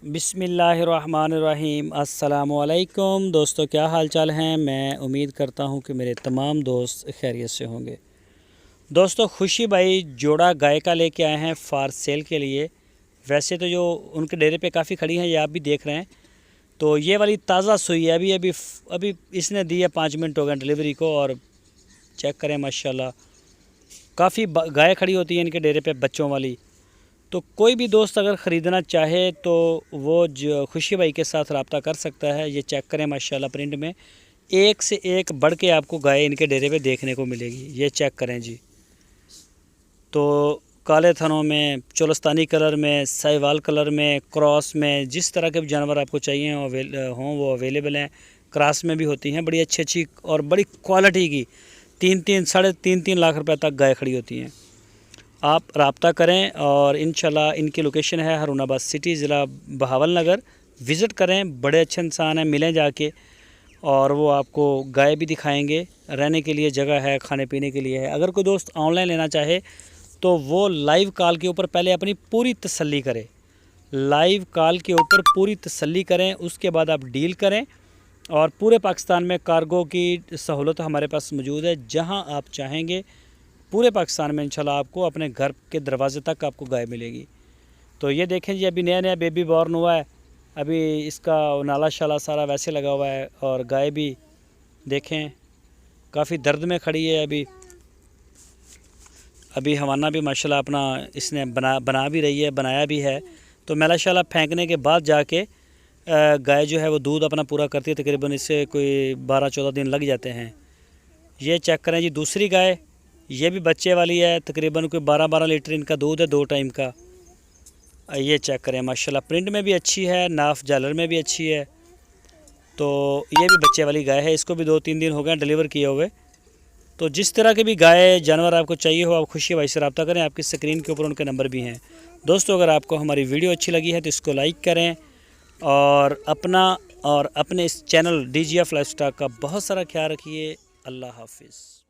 बिस्मिल्लाहिर्रहमानिर्रहीम। अस्सलाम वालेकुम दोस्तों, क्या हाल चाल हैं। मैं उम्मीद करता हूं कि मेरे तमाम दोस्त खैरियत से होंगे। दोस्तों, खुशी भाई जोड़ा गाय का लेके आए हैं फार सेल के लिए। वैसे तो जो उनके डेरे पे काफ़ी खड़ी हैं, ये आप भी देख रहे हैं। तो ये वाली ताज़ा सुई है, अभी इसने दी है, 5 मिनट हो गए डिलीवरी को। और चेक करें माशाल्लाह, काफ़ी गाय खड़ी होती हैं इनके डेरे पे बच्चों वाली। तो कोई भी दोस्त अगर ख़रीदना चाहे तो वो जो खुशी भाई के साथ रब्ता कर सकता है। ये चेक करें माशाल्लाह, प्रिंट में एक से एक बढ़ के आपको गाय इनके डेरे पे देखने को मिलेगी। ये चेक करें जी। तो काले थनों में, चोलस्तानी कलर में, साहिवाल कलर में, क्रॉस में, जिस तरह के भी जानवर आपको चाहिए वो अवेलेबल हैं। क्रॉस में भी होती हैं, बड़ी अच्छी और बड़ी क्वालिटी की 3-3 लाख रुपए तक गाय खड़ी होती हैं। आप रब्ता करें और इंशाल्लाह इनकी लोकेशन है हारूनाबाद सिटी, ज़िला बहावल नगर। विज़िट करें, बड़े अच्छे इंसान हैं, मिलें जाके। और वो आपको गाय भी दिखाएंगे, रहने के लिए जगह है, खाने पीने के लिए है। अगर कोई दोस्त ऑनलाइन लेना चाहे तो वो लाइव कॉल के ऊपर पहले अपनी पूरी तसल्ली करें। लाइव कॉल के ऊपर पूरी तसल्ली करें, उसके बाद आप डील करें। और पूरे पाकिस्तान में कार्गो की सहूलत हमारे पास मौजूद है। जहाँ आप चाहेंगे पूरे पाकिस्तान में इंशाल्लाह आपको अपने घर के दरवाज़े तक आपको गाय मिलेगी। तो ये देखें जी, अभी नया बेबी बॉर्न हुआ है, अभी इसका नाला शाला सारा वैसे लगा हुआ है। और गाय भी देखें काफ़ी दर्द में खड़ी है। अभी हवाना भी माशाल्लाह अपना इसने बना भी रही है, बनाया भी है। तो माशाल्लाह फेंकने के बाद जाके गाय जो है वो दूध अपना पूरा करती है। तकरीबन इससे कोई 12-14 दिन लग जाते हैं। ये चेक करें जी, दूसरी गाय ये भी बच्चे वाली है। तकरीबन कोई 12-12 लीटर इनका दूध है 2 टाइम का। ये चेक करें माशाल्लाह, प्रिंट में भी अच्छी है, नाफ जालर में भी अच्छी है। तो ये भी बच्चे वाली गाय है, इसको भी 2-3 दिन हो गए डिलीवर किए हुए। तो जिस तरह के भी गाय जानवर आपको चाहिए हो, आप खुशी भाई से रब्ता करें। आपकी स्क्रीन के ऊपर उनके नंबर भी हैं। दोस्तों, अगर आपको हमारी वीडियो अच्छी लगी है तो इसको लाइक करें और अपने इस चैनल DGF लाइफस्टाइल का बहुत सारा ख्याल रखिए। अल्लाह हाफिज़।